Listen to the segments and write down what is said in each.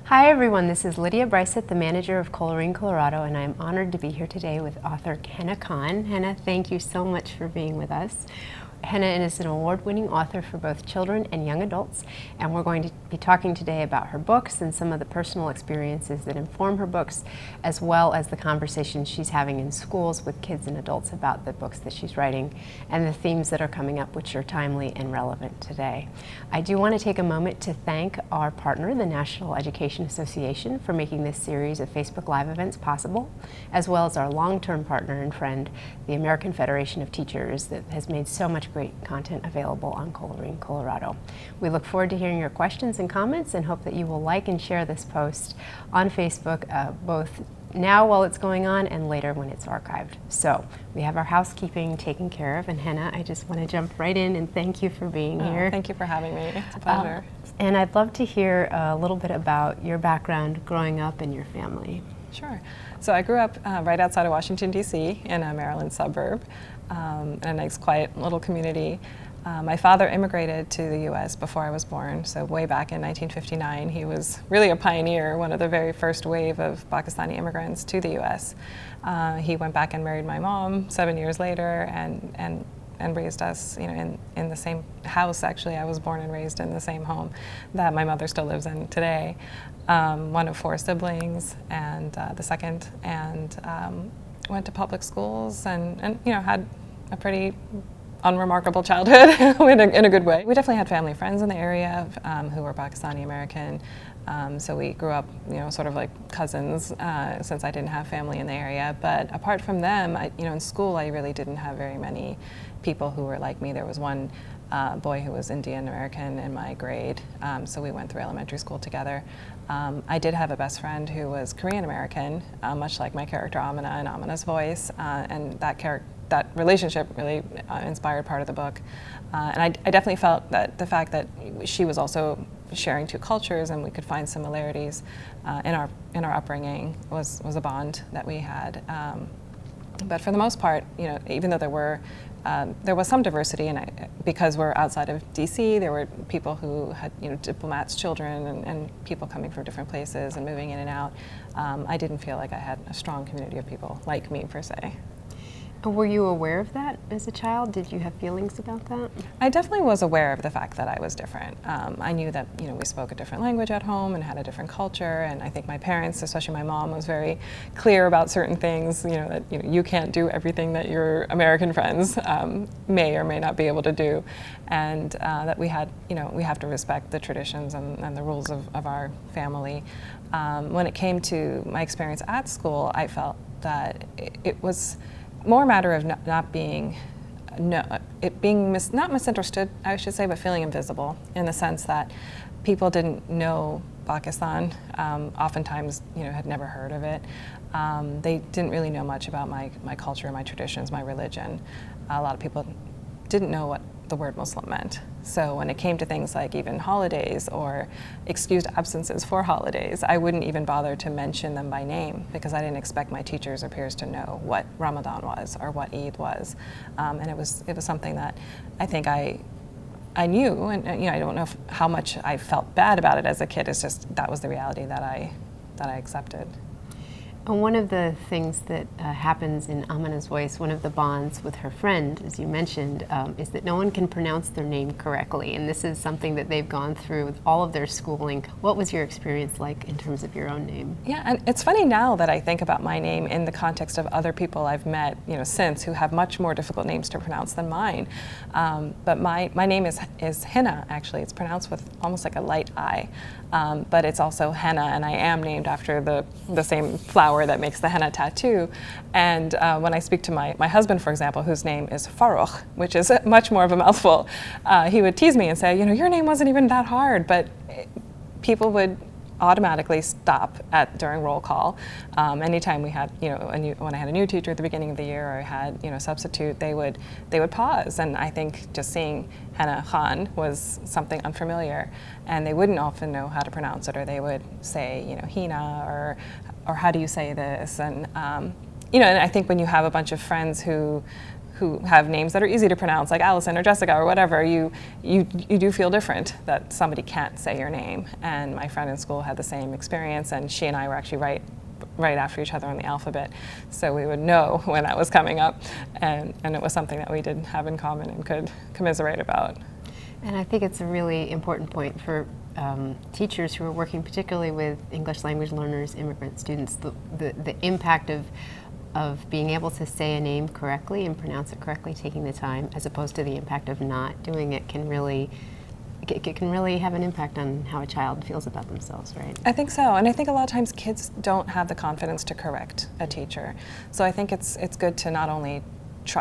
Hi everyone, this is Lydia Brysett, the manager of Colorin, Colorado, and I'm honored to be here today with author Hena Khan. Hena, thank you so much for being with us. Hena is an award-winning author for both children and young adults, and we're going to be talking today about her books and some of the personal experiences that inform her books, as well as the conversations she's having in schools with kids and adults about the books that she's writing and the themes that are coming up, which are timely and relevant today. I do want to take a moment to thank our partner, the National Education Association, for making this series of Facebook Live events possible, as well as our long-term partner and friend, the American Federation of Teachers, that has made so much great content available on Colorin, Colorado. We look forward to hearing your questions and comments and hope that you will like and share this post on Facebook, both now while it's going on and later when it's archived. So we have our housekeeping taken care of, and Hena, I just want to jump right in and thank you for being here. Thank you for having me. It's a pleasure. And I'd love to hear a little bit about your background growing up and your family. Sure. So I grew up right outside of Washington, D.C. in a Maryland suburb, in a nice quiet little community. My father immigrated to the U.S. before I was born, so way back in 1959. He was really a pioneer, one of the very first wave of Pakistani immigrants to the U.S. He went back and married my mom 7 years later and raised us, in the same house. Actually, I was born and raised in the same home that my mother still lives in today. One of four siblings, and the second, and went to public schools and had a pretty unremarkable childhood in a good way. We definitely had family friends in the area who were Pakistani American. So we grew up, sort of like cousins, since I didn't have family in the area. But apart from them, in school, I really didn't have very many people who were like me. There was one boy who was Indian American in my grade, so we went through elementary school together. I did have a best friend who was Korean American, much like my character Amina and Amina's voice, and that relationship really inspired part of the book. And I definitely felt that the fact that she was also sharing two cultures and we could find similarities in our upbringing was a bond that we had. But for the most part, even though there was some diversity, and because we're outside of DC, there were people who had diplomats' children and people coming from different places and moving in and out. I didn't feel like I had a strong community of people like me per se. Were you aware of that as a child? Did you have feelings about that? I definitely was aware of the fact that I was different. I knew that we spoke a different language at home and had a different culture, and I think my parents, especially my mom, was very clear about certain things. That you can't do everything that your American friends may or may not be able to do, and that we have to respect the traditions and the rules of our family. When it came to my experience at school, I felt that it was more a matter of not being misunderstood, I should say, but feeling invisible, in the sense that people didn't know Pakistan, oftentimes had never heard of it. They didn't really know much about my culture, my traditions, my religion. A lot of people didn't know what the word Muslim meant. So when it came to things like even holidays or excused absences for holidays, I wouldn't even bother to mention them by name because I didn't expect my teachers or peers to know what Ramadan was or what Eid was. And it was something that I think I knew, and I don't know how much I felt bad about it as a kid. It's just that was the reality that I accepted. And one of the things that happens in Amina's voice, one of the bonds with her friend, as you mentioned, is that no one can pronounce their name correctly. And this is something that they've gone through with all of their schooling. What was your experience like in terms of your own name? Yeah, and it's funny now that I think about my name in the context of other people I've met, since, who have much more difficult names to pronounce than mine. But my name is Hena, actually. It's pronounced with almost like a light I. But it's also henna, and I am named after the same flower that makes the henna tattoo. And when I speak to my husband, for example, whose name is Farooq, which is much more of a mouthful, he would tease me and say, your name wasn't even that hard, but people would automatically stop during roll call. Anytime we had, when I had a new teacher at the beginning of the year, or I had, a substitute, they would pause. And I think just seeing Hena Khan was something unfamiliar, and they wouldn't often know how to pronounce it, or they would say, Hena, or how do you say this? And and I think when you have a bunch of friends who who have names that are easy to pronounce, like Allison or Jessica or whatever, you do feel different that somebody can't say your name. And my friend in school had the same experience, and she and I were actually right after each other on the alphabet, so we would know when that was coming up, and it was something that we did have in common and could commiserate about. And I think it's a really important point for teachers who are working particularly with English language learners, immigrant students, the impact of being able to say a name correctly and pronounce it correctly, taking the time, as opposed to the impact of not doing it, can really have an impact on how a child feels about themselves, right? I think so, and I think a lot of times kids don't have the confidence to correct a teacher. So I think it's good to not only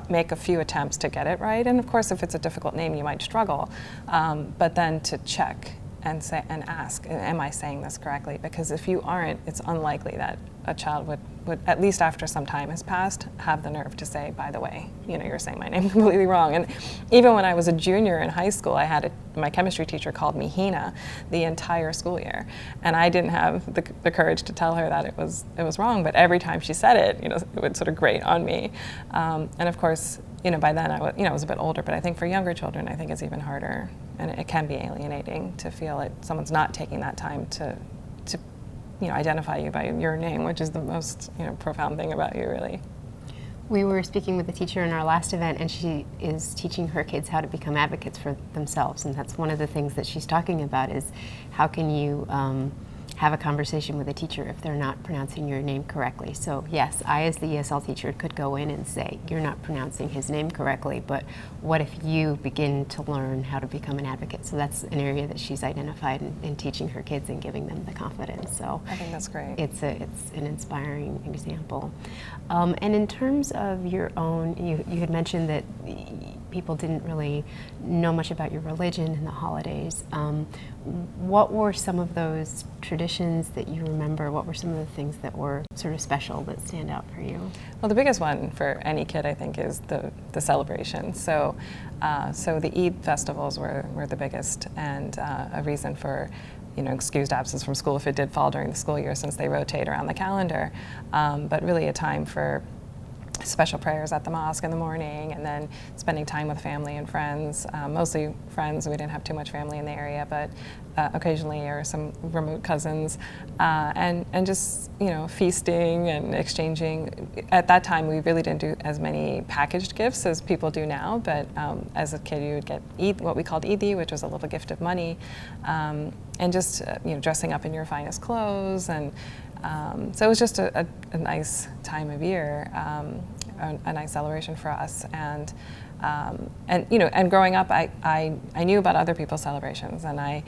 make a few attempts to get it right, and of course if it's a difficult name you might struggle, but then to check and say and ask, am I saying this correctly? Because if you aren't, it's unlikely that a child would at least after some time has passed, have the nerve to say, by the way, you're saying my name completely wrong. And even when I was a junior in high school, my chemistry teacher called me Hena the entire school year, and I didn't have the courage to tell her that it was wrong. But every time she said it, it would sort of grate on me. And of course, by then I was a bit older. But I think for younger children, I think it's even harder, and it can be alienating to feel like someone's not taking that time to identify you by your name, which is the most profound thing about you, really. We were speaking with a teacher in our last event, and she is teaching her kids how to become advocates for themselves, and that's one of the things that she's talking about is how can you have a conversation with a teacher if they're not pronouncing your name correctly. So yes, I as the ESL teacher could go in and say, you're not pronouncing his name correctly, but what if you begin to learn how to become an advocate? So that's an area that she's identified in teaching her kids and giving them the confidence. So I think that's great. It's an inspiring example. And in terms of your own, you had mentioned that people didn't really know much about your religion and the holidays. What were some of those traditions that you remember? What were some of the things that were sort of special that stand out for you? Well, the biggest one for any kid, I think, is the celebration. So the Eid festivals were the biggest, and a reason for excused absence from school if it did fall during the school year, since they rotate around the calendar. But really a time for special prayers at the mosque in the morning, and then spending time with family and friends, mostly friends. We didn't have too much family in the area, but occasionally, or some remote cousins, and just feasting and exchanging. At that time, we really didn't do as many packaged gifts as people do now, but as a kid you would get what we called Eid, which was a little gift of money, and just dressing up in your finest clothes, and so it was just a nice time of year, a nice celebration for us, and growing up, I knew about other people's celebrations, and I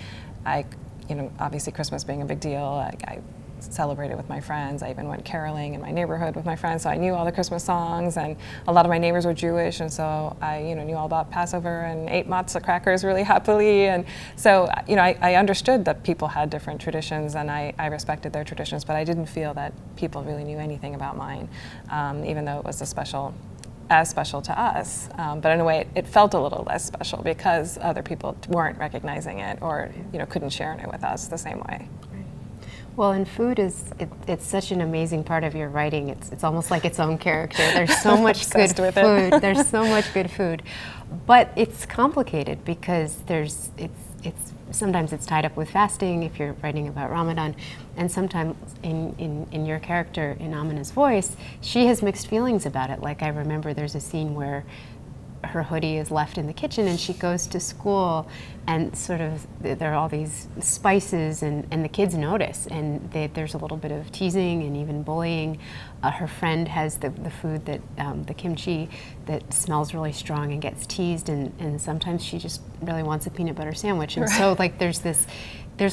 obviously Christmas being a big deal, I celebrated with my friends. I even went caroling in my neighborhood with my friends, so I knew all the Christmas songs, and a lot of my neighbors were Jewish, and so I knew all about Passover and ate matzah crackers really happily, and so I understood that people had different traditions, and I respected their traditions, but I didn't feel that people really knew anything about mine, even though it was as special to us, but in a way it felt a little less special because other people weren't recognizing it, or couldn't share it with us the same way. Well, and food it's such an amazing part of your writing. It's almost like its own character. There's so much good food. There's so much good food, but it's complicated because sometimes it's tied up with fasting if you're writing about Ramadan, and sometimes in your character, in Amina's voice, she has mixed feelings about it. Like I remember there's a scene where her hoodie is left in the kitchen and she goes to school, and sort of there are all these spices, and the kids notice, and there's a little bit of teasing and even bullying. Her friend has the food that the kimchi that smells really strong and gets teased, and sometimes she just really wants a peanut butter sandwich, and so like there's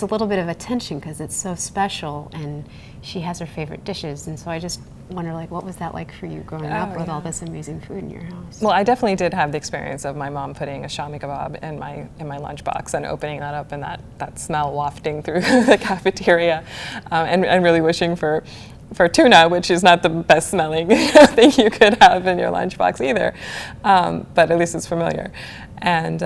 a little bit of a tension because it's so special, and she has her favorite dishes, and so I just wonder, like, what was that like for you growing up with all this amazing food in your house? Well, I definitely did have the experience of my mom putting a shami kebab in my lunchbox and opening that up, and that smell wafting through the cafeteria, and really wishing for tuna, which is not the best smelling thing you could have in your lunchbox either, but at least it's familiar. And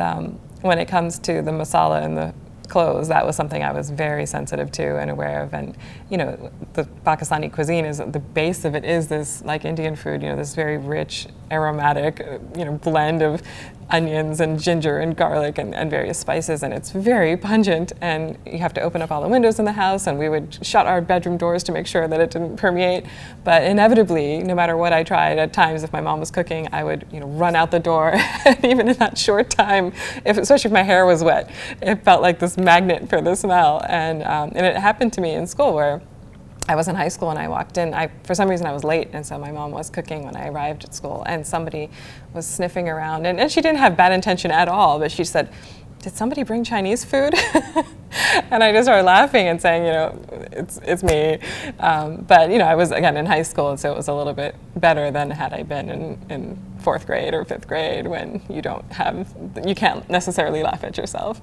when it comes to the masala and the clothes, that was something I was very sensitive to and aware of. And, you know, the Pakistani cuisine is, the base of it is this, like Indian food, you know, this very rich, aromatic, you know, blend of onions and ginger and garlic and various spices, and it's very pungent, and you have to open up all the windows in the house, and we would shut our bedroom doors to make sure that it didn't permeate. But inevitably, no matter what I tried, at times if my mom was cooking, I would, you know, run out the door. And even in that short time, especially if my hair was wet, it felt like this magnet for the smell. And it happened to me in school where I was in high school and I walked in. For some reason I was late, and so my mom was cooking when I arrived at school, and somebody was sniffing around, and she didn't have bad intention at all, but she said, "Did somebody bring Chinese food?" And I just started laughing and saying, you know, it's me. But, you know, I was, again, in high school, and so it was a little bit better than had I been in 4th grade or 5th grade, when you can't necessarily laugh at yourself.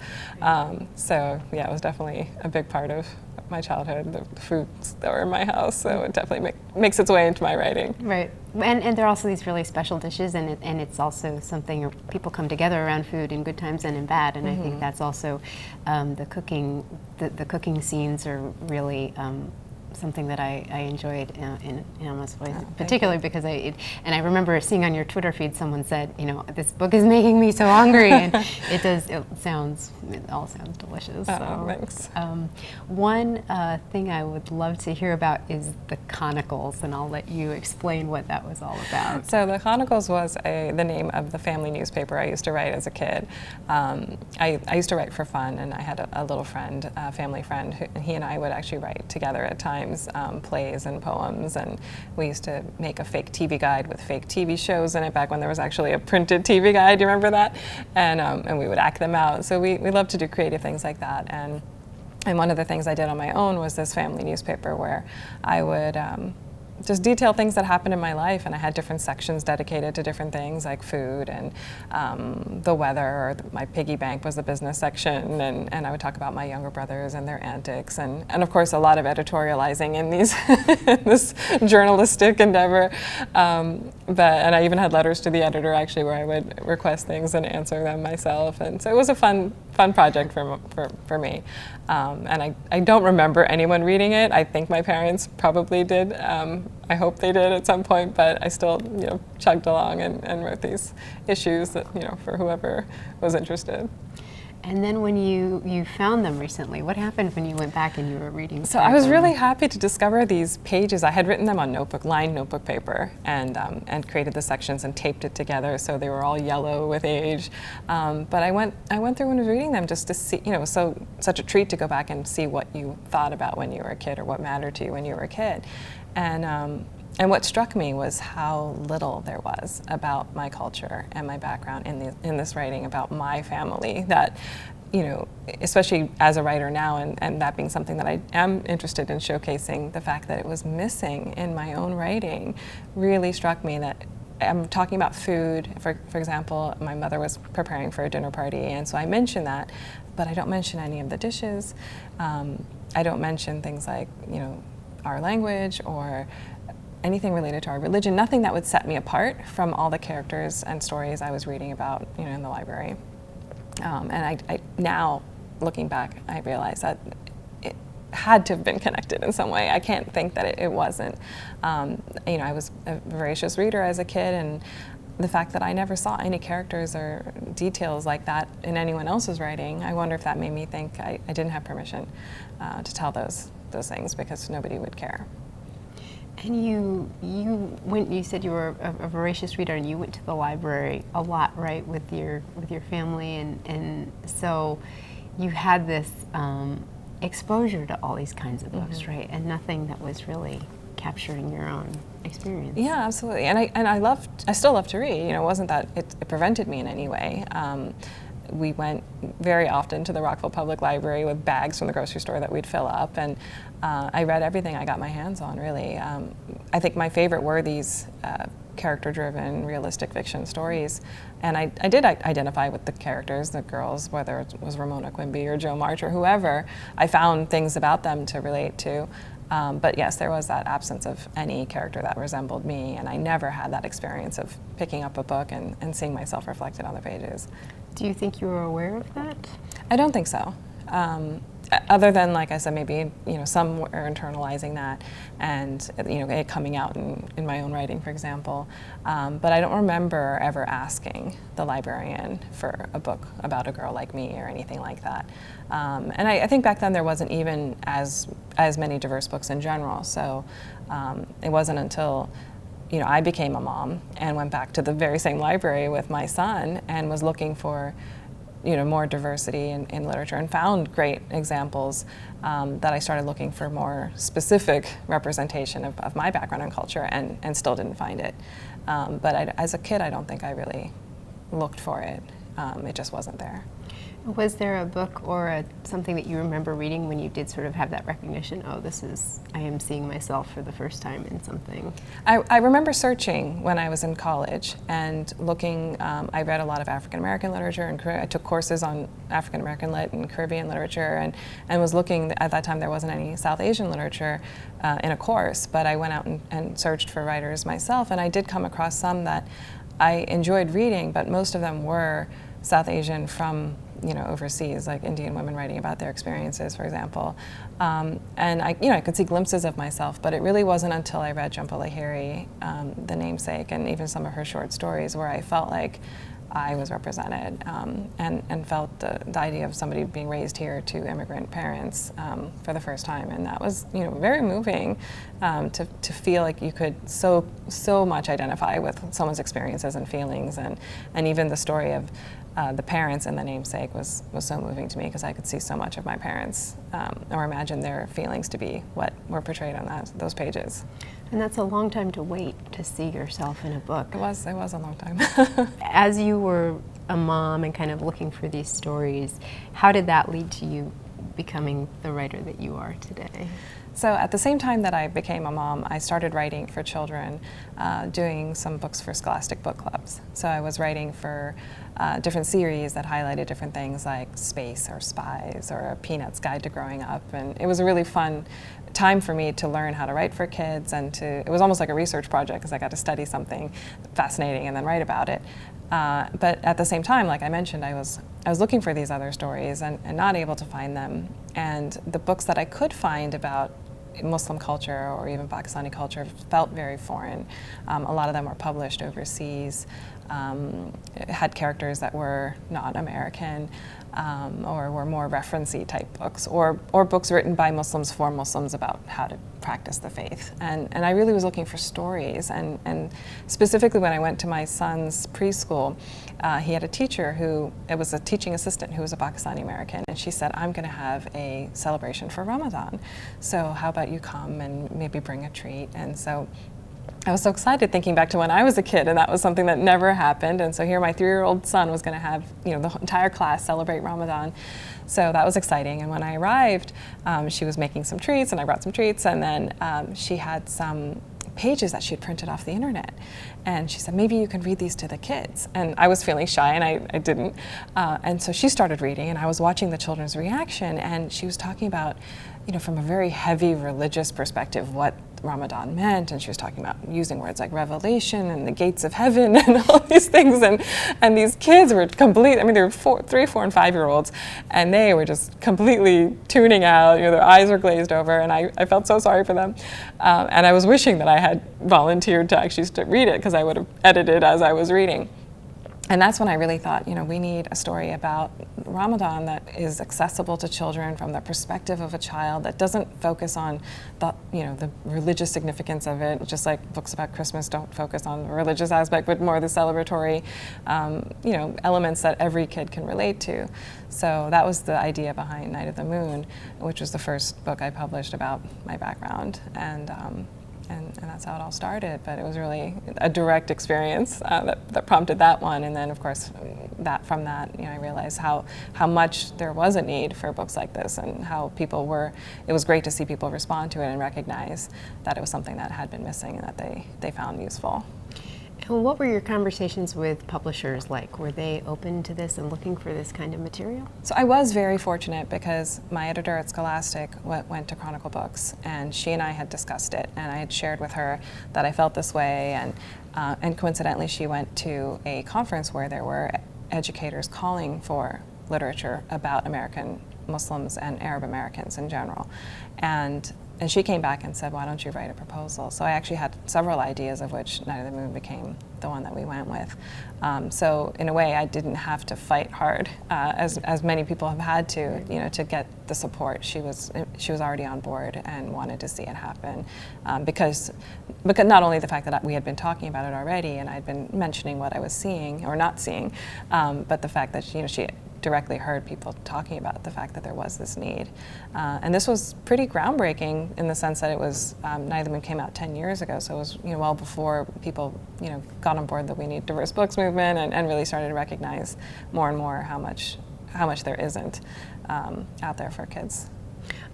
So, yeah, it was definitely a big part of my childhood, the foods that were in my house, so it definitely makes its way into my writing. Right, and there are also these really special dishes, and it's also something where people come together around food in good times and in bad, and I think that's also the cooking scenes are really something that I enjoyed in almost ways, particularly because I remember seeing on your Twitter feed someone said, you know, this book is making me so hungry, and it all sounds delicious. So, thanks. One thing I would love to hear about is the Chronicles, and I'll let you explain what that was all about. So the Chronicles was the name of the family newspaper I used to write as a kid. I used to write for fun, and I had a little friend, a family friend, and he and I would actually write together at times, plays and poems, and we used to make a fake TV guide with fake TV shows in it back when there was actually a printed TV guide. Do you remember that? And we would act them out. So we loved to do creative things like that. And one of the things I did on my own was this family newspaper where I would just detail things that happened in my life, and I had different sections dedicated to different things like food and the weather, or my piggy bank was the business section, and I would talk about my younger brothers and their antics, and of course a lot of editorializing in this journalistic endeavor. And I even had letters to the editor, actually, where I would request things and answer them myself, and so it was a fun project for me. And I don't remember anyone reading it. I think my parents probably did. I hope they did at some point, but I still, you know, chugged along and wrote these issues that, you know, for whoever was interested. And then when you found them recently, what happened when you went back and you were reading? So I was really happy to discover these pages. I had written them on lined notebook paper, and created the sections and taped it together so they were all yellow with age. But I went through and was reading them just to see, you know, it was such a treat to go back and see what you thought about when you were a kid, or what mattered to you when you were a kid. And what struck me was how little there was about my culture and my background in this writing, about my family, that, you know, especially as a writer now, and that being something that I am interested in showcasing, the fact that it was missing in my own writing really struck me. That I'm talking about food, for example, my mother was preparing for a dinner party, and so I mentioned that, but I don't mention any of the dishes. I don't mention things like, you know, our language or anything related to our religion, nothing that would set me apart from all the characters and stories I was reading about, you know, in the library. And I now, looking back, I realize that it had to have been connected in some way. I can't think that it wasn't. You know, I was a voracious reader as a kid, and the fact that I never saw any characters or details like that in anyone else's writing, I wonder if that made me think I didn't have permission to tell those things, because nobody would care. And you said you were a voracious reader, and you went to the library a lot, right, with your family, and so you had this exposure to all these kinds of books, right, and nothing that was really capturing your own experience. Yeah, absolutely. And I still love to read. You know, it wasn't that it prevented me in any way. We went very often to the Rockville Public Library with bags from the grocery store that we'd fill up, and I read everything I got my hands on, really. I think my favorite were these character-driven, realistic fiction stories, and I did identify with the characters, the girls, whether it was Ramona Quimby or Jo March or whoever. I found things about them to relate to. But yes, there was that absence of any character that resembled me, and I never had that experience of picking up a book and seeing myself reflected on the pages. Do you think you were aware of that? I don't think so. Other than, like I said, maybe some were internalizing that, and it coming out in my own writing, for example. But I don't remember ever asking the librarian for a book about a girl like me or anything like that. And I think back then there wasn't even as many diverse books in general. So it wasn't until I became a mom and went back to the very same library with my son and was looking for more diversity in literature, and found great examples, that I started looking for more specific representation of my background and culture, and still didn't find it. But as a kid, I don't think I really looked for it. It just wasn't there. Was there a book or something that you remember reading when you did sort of have that recognition, oh, I am seeing myself for the first time in something? I remember searching when I was in college and looking. I read a lot of African American literature, and I took courses on African American lit and Caribbean literature, and was looking. At that time, there wasn't any South Asian literature in a course, but I went out and searched for writers myself, and I did come across some that I enjoyed reading, but most of them were South Asian from overseas, like Indian women writing about their experiences, for example. And I could see glimpses of myself, but it really wasn't until I read Jhumpa Lahiri, The Namesake, and even some of her short stories, where I felt like I was represented, and felt the idea of somebody being raised here to immigrant parents for the first time. And that was very moving, to feel like you could so much identify with someone's experiences and feelings, and even the story of the parents in The Namesake was so moving to me, because I could see so much of my parents, or imagine their feelings to be what were portrayed on those pages. And that's a long time to wait to see yourself in a book. It was a long time. As you were a mom and kind of looking for these stories, how did that lead to you becoming the writer that you are today? So at the same time that I became a mom, I started writing for children, doing some books for scholastic book clubs. So I was writing for different series that highlighted different things like space or spies or a Peanuts Guide to Growing Up. And it was a really fun time for me to learn how to write for kids, and it was almost like a research project, because I got to study something fascinating and then write about it. But at the same time, like I mentioned, I was looking for these other stories and not able to find them. And the books that I could find about Muslim culture or even Pakistani culture felt very foreign. A lot of them were published overseas, had characters that were not American, or were more reference-y type books, or books written by Muslims for Muslims about how to practice the faith. And I really was looking for stories, and specifically when I went to my son's preschool, he had a teacher it was a teaching assistant who was a Pakistani American, and she said, I'm going to have a celebration for Ramadan, so how about you come and maybe bring a treat? And so I was so excited, thinking back to when I was a kid, and that was something that never happened. And so here my 3-year-old son was going to have, the entire class celebrate Ramadan. So that was exciting. And when I arrived, she was making some treats, and I brought some treats, and then she had some pages that she had printed off the internet. And she said, maybe you can read these to the kids. And I was feeling shy, and I didn't. And so she started reading, and I was watching the children's reaction, and she was talking about, from a very heavy religious perspective, what Ramadan meant, and she was talking about using words like revelation and the gates of heaven and all these things, and these kids were they were 3, 4, and 5-year-olds, and they were just completely tuning out. Their eyes were glazed over, and I felt so sorry for them, and I was wishing that I had volunteered to actually read it, because I would have edited as I was reading. And that's when I really thought, we need a story about Ramadan that is accessible to children from the perspective of a child, that doesn't focus on the religious significance of it, just like books about Christmas don't focus on the religious aspect, but more the celebratory, elements that every kid can relate to. So that was the idea behind Night of the Moon, which was the first book I published about my background. And that's how it all started. But it was really a direct experience that prompted that one. And then, of course, from that, I realized how much there was a need for books like this, and how it was great to see people respond to it and recognize that it was something that had been missing and that they found useful. And what were your conversations with publishers like? Were they open to this and looking for this kind of material? So I was very fortunate, because my editor at Scholastic went to Chronicle Books, and she and I had discussed it, and I had shared with her that I felt this way, and coincidentally she went to a conference where there were educators calling for literature about American Muslims and Arab Americans in general. And she came back and said, why don't you write a proposal? So I actually had several ideas, of which Night of the Moon became the one that we went with. So in a way, I didn't have to fight hard, as many people have had to, to get the support. She was already on board and wanted to see it happen, because not only the fact that we had been talking about it already and I'd been mentioning what I was seeing or not seeing, but the fact that she directly heard people talking about the fact that there was this need. And this was pretty groundbreaking in the sense that it was, Night of the Moon came out 10 years ago, so it was well before people got on board the We Need Diverse Books movement and really started to recognize more and more how much there isn't out there for kids.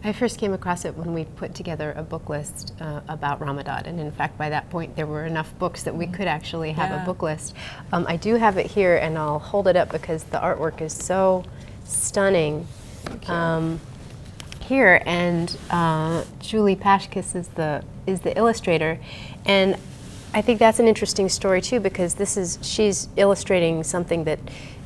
I first came across it when we put together a book list about Ramadan, and in fact by that point there were enough books that we could actually have a book list. I do have it here, and I'll hold it up because the artwork is so stunning here, and Julie Pashkis is the illustrator, and I think that's an interesting story too, because she's illustrating something that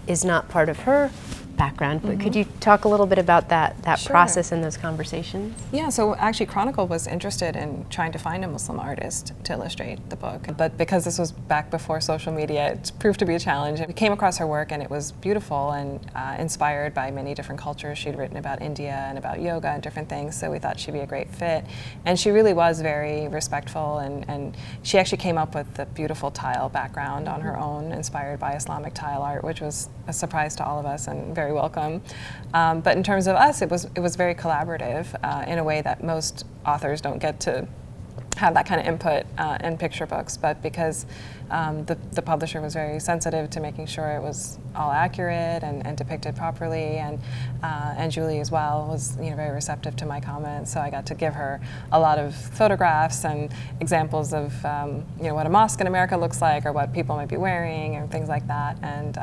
is not part of her background, but could you talk a little bit about that Sure. process and those conversations? Yeah, so actually Chronicle was interested in trying to find a Muslim artist to illustrate the book, but because this was back before social media, it proved to be a challenge. We came across her work and it was beautiful and inspired by many different cultures. She'd written about India and about yoga and different things, so we thought she'd be a great fit. And she really was very respectful, and she actually came up with the beautiful tile background on her own, inspired by Islamic tile art, which was a surprise to all of us and very welcome. But in terms of us, it was very collaborative in a way that most authors don't get to have that kind of input in picture books, but because the publisher was very sensitive to making sure it was all accurate and depicted properly, and Julie as well was very receptive to my comments, so I got to give her a lot of photographs and examples of what a mosque in America looks like, or what people might be wearing, and things like that, and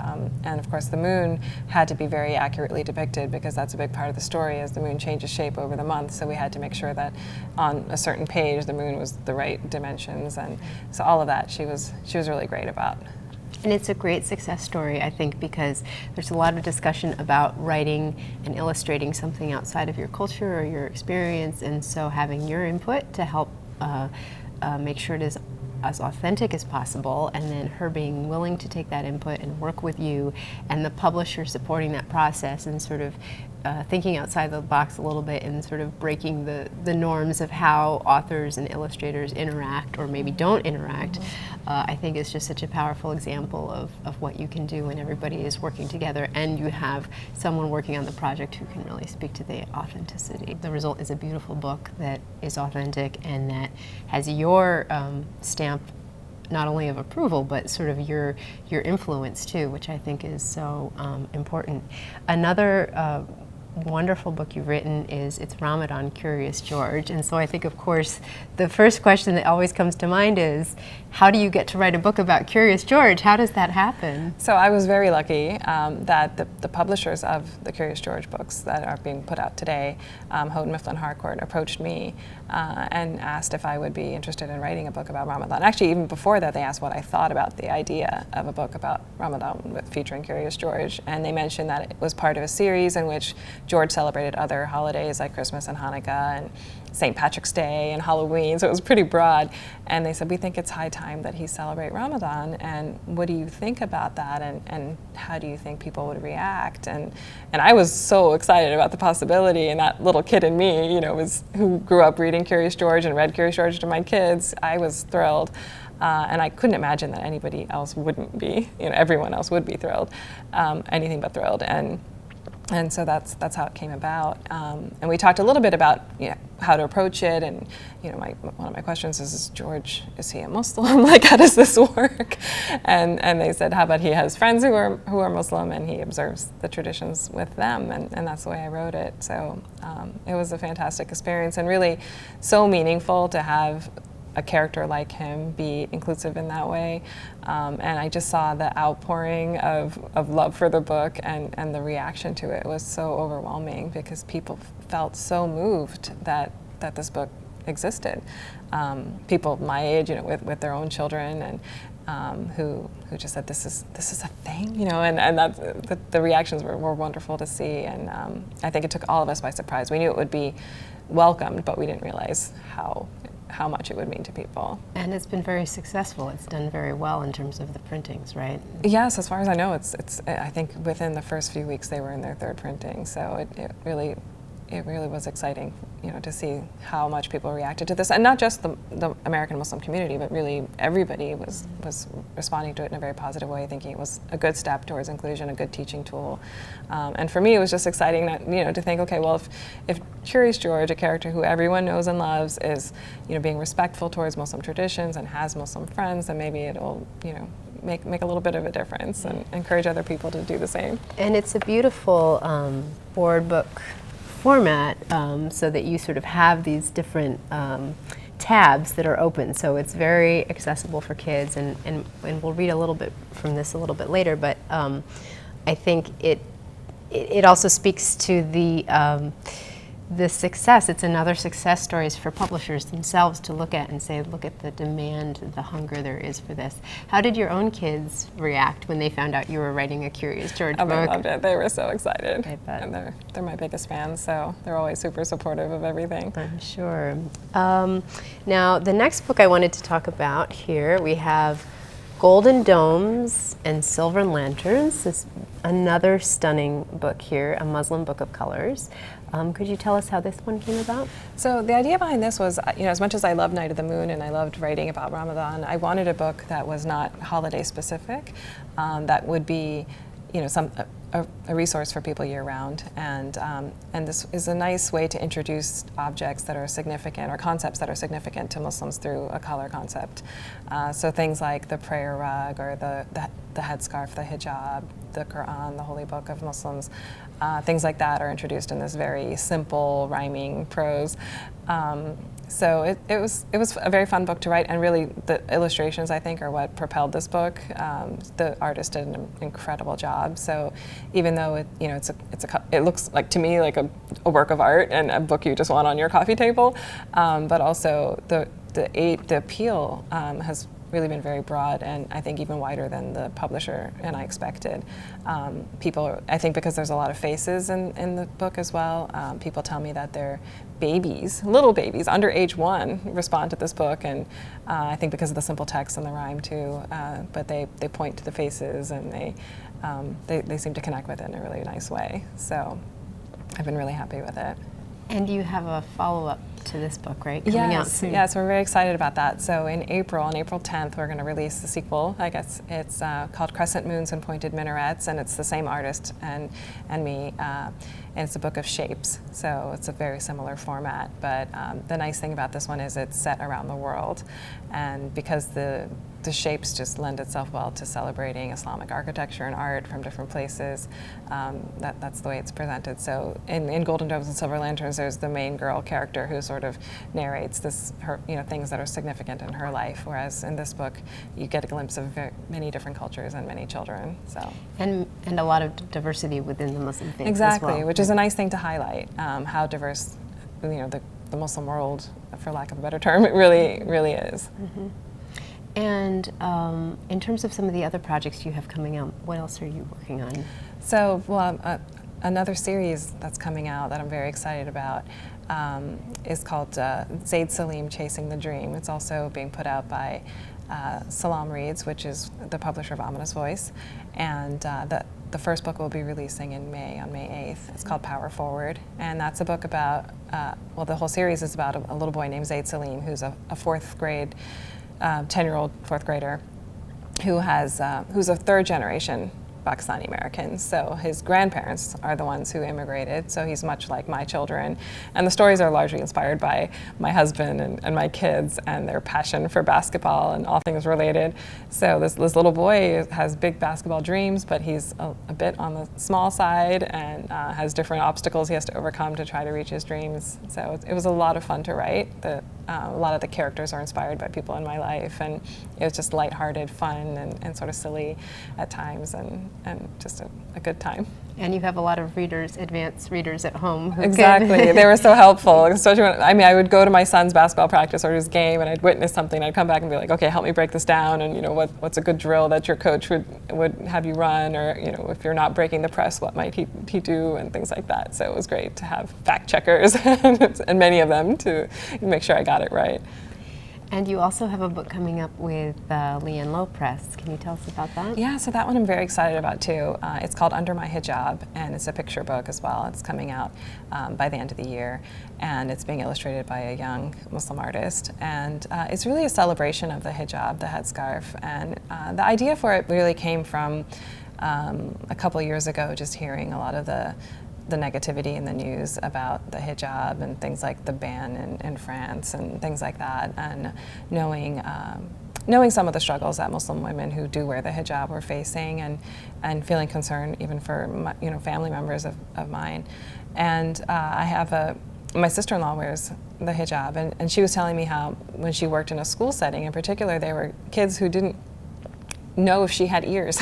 of course the moon had to be very accurately depicted, because that's a big part of the story, as the moon changes shape over the month, so we had to make sure that on a certain page the moon was the right dimensions, and so all of that she was really great about. And it's a great success story, I think, because there's a lot of discussion about writing and illustrating something outside of your culture or your experience, and so having your input to help make sure it is as authentic as possible, and then her being willing to take that input and work with you, and the publisher supporting that process and sort of thinking outside the box a little bit and sort of breaking the norms of how authors and illustrators interact or maybe don't interact, I think is just such a powerful example of what you can do when everybody is working together and you have someone working on the project who can really speak to the authenticity. The result is a beautiful book that is authentic and that has your stamp not only of approval, but sort of your influence too, which I think is so important. Another wonderful book you've written is It's Ramadan, Curious George. And so I think, of course, the first question that always comes to mind is, how do you get to write a book about Curious George? How does that happen? So I was very lucky that the publishers of the Curious George books that are being put out today, Houghton Mifflin Harcourt, approached me and asked if I would be interested in writing a book about Ramadan. Actually, even before that, they asked what I thought about the idea of a book about Ramadan featuring Curious George. And they mentioned that it was part of a series in which George celebrated other holidays like Christmas and Hanukkah and St. Patrick's Day and Halloween, so it was pretty broad. And they said, we think it's high time that he celebrate Ramadan, and what do you think about that, and how do you think people would react? And I was so excited about the possibility, and that little kid in me, who grew up reading Curious George and read Curious George to my kids, I was thrilled. And I couldn't imagine that anybody else wouldn't be. Everyone else would be thrilled, anything but thrilled. And so that's how it came about. And we talked a little bit about how to approach it. And one of my questions is George, is he a Muslim? Like, how does this work? And they said, how about he has friends who are Muslim and he observes the traditions with them? And that's the way I wrote it. So it was a fantastic experience and really so meaningful to have a character like him be inclusive in that way. And I just saw the outpouring of love for the book, and the reaction to it was so overwhelming because people felt so moved that this book existed. People my age, with their own children, who just said, this is a thing, and that's, the reactions were wonderful to see, and I think it took all of us by surprise. We knew it would be welcomed, but we didn't realize how much it would mean to people. And it's been very successful. It's done very well in terms of the printings, right? Yes, as far as I know, it's. I think within the first few weeks they were in their third printing, so it really was exciting, to see how much people reacted to this, and not just the American Muslim community, but really everybody was responding to it in a very positive way, thinking it was a good step towards inclusion, a good teaching tool. And for me, it was just exciting that, to think, okay, well, if Curious George, a character who everyone knows and loves, is being respectful towards Muslim traditions and has Muslim friends, then maybe it'll make a little bit of a difference and encourage other people to do the same. And it's a beautiful board book format, so that you sort of have these different tabs that are open, so it's very accessible for kids, and we'll read a little bit from this a little bit later, but I think it also speaks to the success. It's another success stories for publishers themselves to look at and say, look at the demand, the hunger there is for this. How did your own kids react when they found out you were writing a Curious George book? They loved it. They were so excited. I bet. And they're my biggest fans, so they're always super supportive of everything. I'm sure. Now, the next book I wanted to talk about here, we have Golden Domes and Silver Lanterns. This is another stunning book here, a Muslim book of colors. Could you tell us how this one came about? So the idea behind this was, as much as I love Night of the Moon and I loved writing about Ramadan, I wanted a book that was not holiday specific, that would be, a resource for people year round, and this is a nice way to introduce objects that are significant or concepts that are significant to Muslims through a color concept. So things like the prayer rug or the headscarf, the hijab, the Quran, the holy book of Muslims, things like that are introduced in this very simple rhyming prose. So it was a very fun book to write, and really the illustrations, I think, are what propelled this book. The artist did an incredible job. So even though it looks like, to me, like a work of art and a book you just want on your coffee table, but also the appeal has really been very broad, and I think even wider than the publisher and I expected. People, I think because there's a lot of faces in the book as well, people tell me that their babies, little babies, under age 1, respond to this book, and I think because of the simple text and the rhyme too, but they point to the faces, and they seem to connect with it in a really nice way. So I've been really happy with it. And you have a follow-up to this book, right? Coming out soon. Yes, we're very excited about that. So on April 10th, we're going to release the sequel. I guess it's called Crescent, Moons, and Pointed Minarets, and it's the same artist and me. And it's a book of shapes, so it's a very similar format. But the nice thing about this one is it's set around the world, and because the shapes just lend itself well to celebrating Islamic architecture and art from different places. That's the way it's presented. So in Golden Domes and Silver Lanterns, there's the main girl character who sort of narrates her things that are significant in her life, whereas in this book you get a glimpse of many different cultures and many children. So and a lot of diversity within the Muslim faith exactly, as well. which is a nice thing to highlight, how diverse the Muslim world, for lack of a better term, it really is. Mm-hmm. And in terms of some of the other projects you have coming out, what else are you working on? So, another series that's coming out that I'm very excited about is called Zaid Salim, Chasing the Dream. It's also being put out by Salam Reads, which is the publisher of Ominous Voice, and the first book will be releasing in May, on May 8th. It's called Power Forward, and that's a book about, the whole series is about a little boy named Zaid Salim, who's a 10-year-old fourth grader who's a third generation Pakistani American. So his grandparents are the ones who immigrated, so he's much like my children. And the stories are largely inspired by my husband and my kids and their passion for basketball and all things related. So this little boy has big basketball dreams, but he's a bit on the small side and has different obstacles he has to overcome to try to reach his dreams. So it was a lot of fun to write. A lot of the characters are inspired by people in my life, and it was just lighthearted, fun, and sort of silly at times, and just a good time. And you have a lot of readers, advanced readers at home. Who Exactly. They were so helpful, especially when, I would go to my son's basketball practice or his game and I'd witness something. I'd come back and be like, okay, help me break this down, and what's a good drill that your coach would have you run, or if you're not breaking the press, what might he do, and things like that. So it was great to have fact checkers and many of them to make sure I got it right. And you also have a book coming up with Leanne Lowe Press. Can you tell us about that? Yeah, so that one I'm very excited about too. It's called Under My Hijab, and it's a picture book as well. It's coming out by the end of the year, and it's being illustrated by a young Muslim artist. And it's really a celebration of the hijab, the headscarf. And the idea for it really came from a couple years ago, just hearing a lot of the negativity in the news about the hijab and things like the ban in France and things like that, and knowing some of the struggles that Muslim women who do wear the hijab were facing, and feeling concern even for family members of mine. And I have my sister-in-law wears the hijab, and she was telling me how when she worked in a school setting in particular, there were kids who didn't know if she had ears,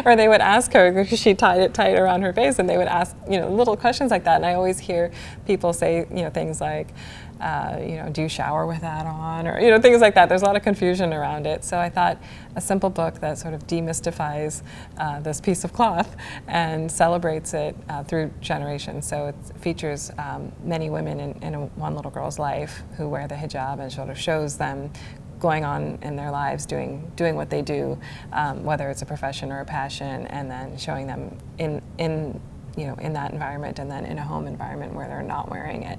or they would ask her because she tied it tight around her face, and they would ask little questions like that. And I always hear people say things like, do you shower with that on, or things like that. There's a lot of confusion around it. So I thought a simple book that sort of demystifies this piece of cloth and celebrates it through generations. So it features many women in one little girl's life who wear the hijab, and sort of shows them going on in their lives, doing what they do, whether it's a profession or a passion, and then showing them in that environment, and then in a home environment where they're not wearing it,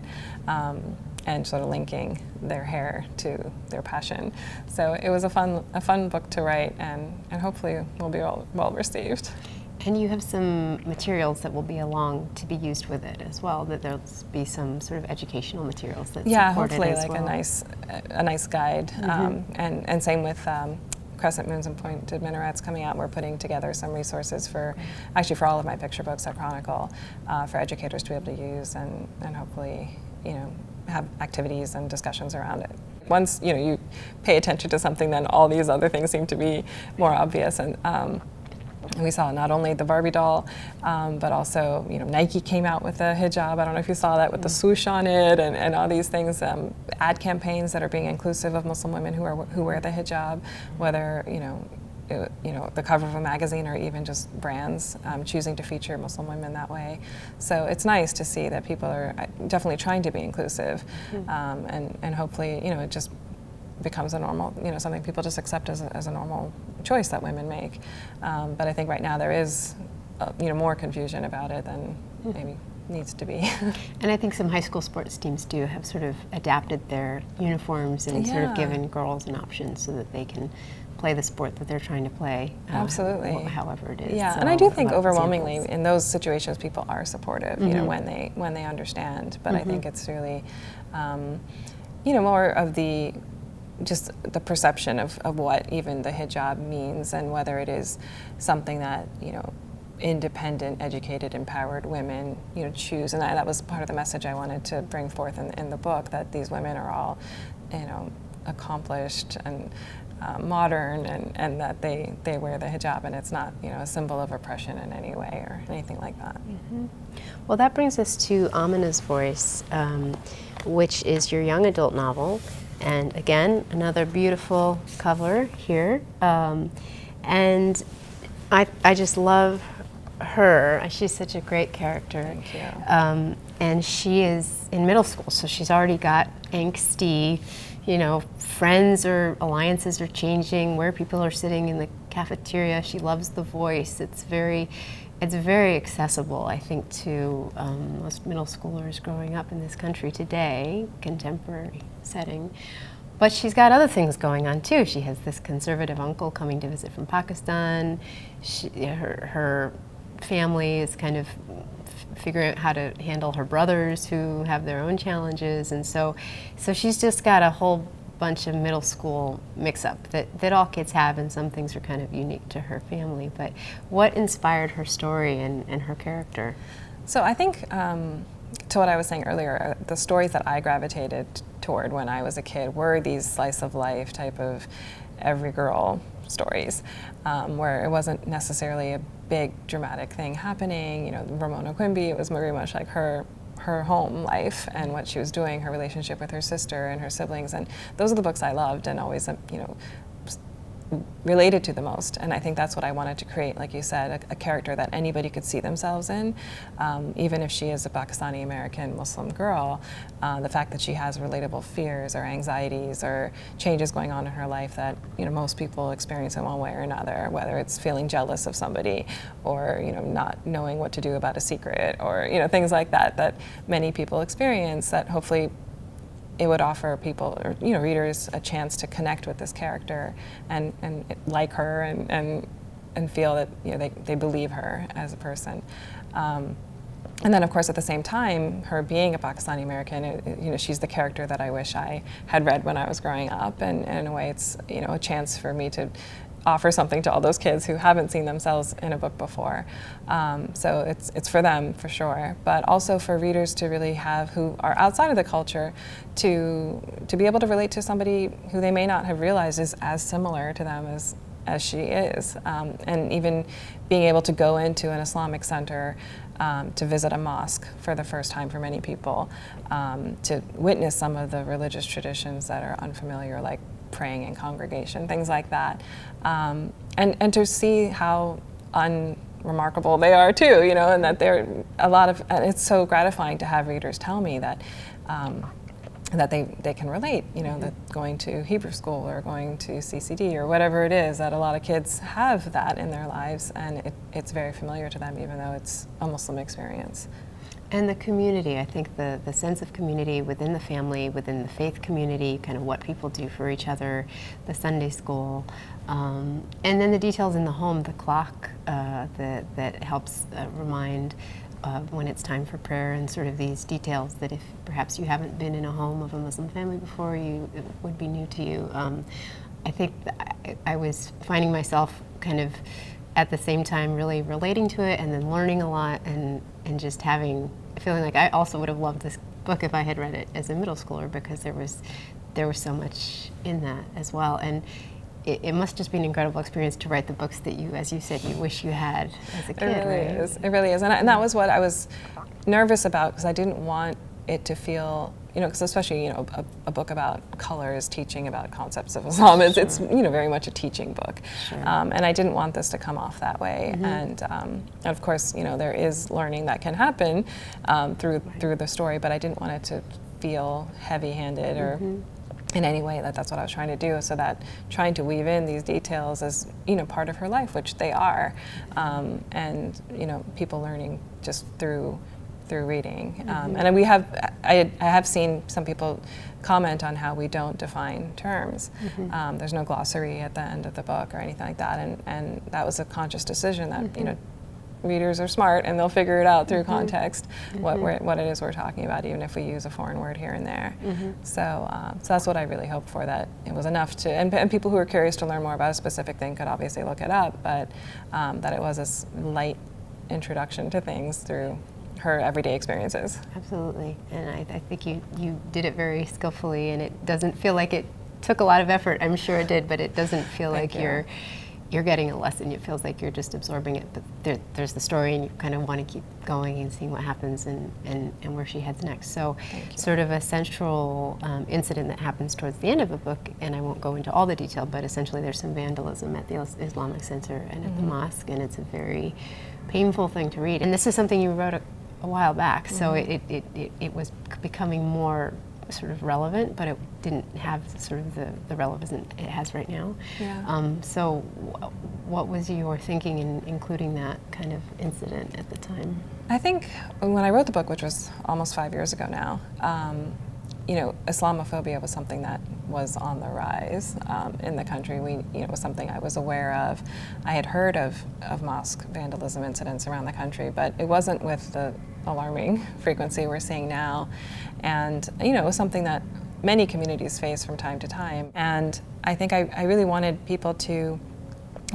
and sort of linking their hair to their passion. So it was a fun book to write, and hopefully will be well received. And you have some materials that will be along to be used with it as well, that there'll be some sort of educational materials that support it hopefully as like well. a nice guide. Mm-hmm. And same with Crescent, Moons, and Pointed Minarets coming out. We're putting together some resources for all of my picture books at Chronicle, for educators to be able to use, and hopefully have activities and discussions around it. Once you pay attention to something, then all these other things seem to be more obvious. And we saw not only the Barbie doll, but also Nike came out with a hijab. I don't know if you saw that, with the swoosh on it, and all these things. Ad campaigns that are being inclusive of Muslim women who wear the hijab, whether the cover of a magazine, or even just brands choosing to feature Muslim women that way. So it's nice to see that people are definitely trying to be inclusive, and hopefully it just becomes a normal, something people just accept as a normal choice that women make. But I think right now there is, more confusion about it than maybe needs to be. And I think some high school sports teams do have sort of adapted their uniforms and sort of given girls an option so that they can play the sport that they're trying to play. Absolutely. However it is. Yeah, so and I do think overwhelmingly examples. in those situations people are supportive, when they understand. But I think it's really, more of just the perception of what even the hijab means, and whether it is something that independent, educated, empowered women choose. And that was part of the message I wanted to bring forth in the book, that these women are all accomplished and modern, and that they wear the hijab, and it's not a symbol of oppression in any way or anything like that. Well, that brings us to Amina's Voice, which is your young adult novel. And again, another beautiful cover here. And I just love her. She's such a great character. Thank you. And she is in middle school, so she's already got angsty, friends or alliances are changing, where people are sitting in the cafeteria. She loves the voice. It's very accessible, I think, to most middle schoolers growing up in this country today, contemporary setting. But she's got other things going on too. She has this conservative uncle coming to visit from Pakistan. Her family is kind of figuring out how to handle her brothers who have their own challenges, and so she's just got a whole bunch of middle school mix-up that all kids have, and some things are kind of unique to her family. But what inspired her story and her character? So I think to what I was saying earlier, the stories that I gravitated toward when I was a kid were these slice of life type of every girl stories, where it wasn't necessarily a big dramatic thing happening. You know, Ramona Quimby, it was very much like her home life and what she was doing, her relationship with her sister and her siblings, and those are the books I loved and always, you know, related to the most. And I think that's what I wanted to create, like you said, a character that anybody could see themselves in, even if she is a Pakistani American Muslim girl. The fact that she has relatable fears or anxieties or changes going on in her life that, you know, most people experience in one way or another, whether it's feeling jealous of somebody or, you know, not knowing what to do about a secret or, you know, things like that that many people experience, that hopefully it would offer people, or, you know, readers, a chance to connect with this character and like her and feel that, you know, they believe her as a person. And then, of course, at the same time, her being a Pakistani American, you know, she's the character that I wish I had read when I was growing up, and in a way, it's, you know, a chance for me to offer something to all those kids who haven't seen themselves in a book before. So it's for them, for sure, but also for readers to really have, who are outside of the culture, to be able to relate to somebody who they may not have realized is as similar to them as she is. And even being able to go into an Islamic center, to visit a mosque for the first time for many people, to witness some of the religious traditions that are unfamiliar, like praying in congregation, things like that, and to see how unremarkable they are too, you know, and that they're a lot of. It's so gratifying to have readers tell me that that they can relate, you know, that going to Hebrew school or going to CCD or whatever it is, that a lot of kids have that in their lives, and it's very familiar to them, even though it's a Muslim experience. And the community, I think the sense of community within the family, within the faith community, kind of what people do for each other, the Sunday school, and then the details in the home, the clock that helps remind when it's time for prayer, and sort of these details that if perhaps you haven't been in a home of a Muslim family before, it would be new to you. I think I was finding myself kind of at the same time really relating to it and then learning a lot and just feeling like I also would have loved this book if I had read it as a middle schooler, because there was so much in that as well. And it must just be an incredible experience to write the books that you, as you said, you wish you had as a kid. It really right? is. It really is. And that was what I was nervous about, because I didn't want it to feel, you know, because especially, you know, a book about colors teaching about concepts of Islam, it's you know, very much a teaching book. Sure. And I didn't want this to come off that way. And of course, you know, there is learning that can happen through the story, but I didn't want it to feel heavy-handed or in any way. That's what I was trying to do, so that trying to weave in these details as, you know, part of her life, which they are, and, you know, people learning just through reading. And I have seen some people comment on how we don't define terms. There's no glossary at the end of the book or anything like that, and that was a conscious decision that, you know, readers are smart and they'll figure it out through context what it is we're talking about, even if we use a foreign word here and there. So that's what I really hoped for, that it was enough to, and people who are curious to learn more about a specific thing could obviously look it up, but that it was this light introduction to things through her everyday experiences. Absolutely, and I think you did it very skillfully, and it doesn't feel like it took a lot of effort. I'm sure it did, but it doesn't feel like you're getting a lesson. It feels like you're just absorbing it, but there's the story, and you kind of want to keep going and seeing what happens and where she heads next. So sort of a central incident that happens towards the end of the book, and I won't go into all the detail, but essentially there's some vandalism at the Islamic Center and at the mosque, and it's a very painful thing to read. And this is something you wrote a while back, so it was becoming more sort of relevant, but it didn't have sort of the relevance it has right now. So what was your thinking in including that kind of incident at the time? I think when I wrote the book, which was almost 5 years ago now, you know, Islamophobia was something that was on the rise in the country. It was something I was aware of. I had heard of mosque vandalism incidents around the country, but it wasn't with the alarming frequency we're seeing now. And, you know, it was something that many communities face from time to time. And I think I really wanted people to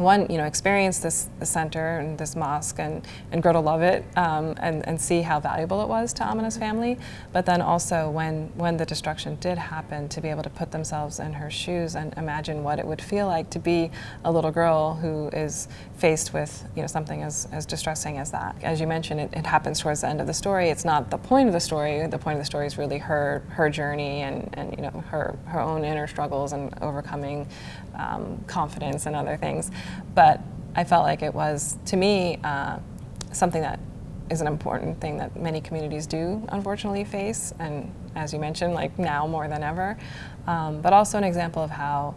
one, experience this center and this mosque and grow to love it, and see how valuable it was to Amina's family. But then also when the destruction did happen, to be able to put themselves in her shoes and imagine what it would feel like to be a little girl who is faced with something as distressing as that. As you mentioned, it happens towards the end of the story. It's not the point of the story. The point of the story is really her journey and her own inner struggles and overcoming confidence and other things. But I felt like it was, to me, something that is an important thing that many communities do unfortunately face, and as you mentioned, like now more than ever, but also an example of how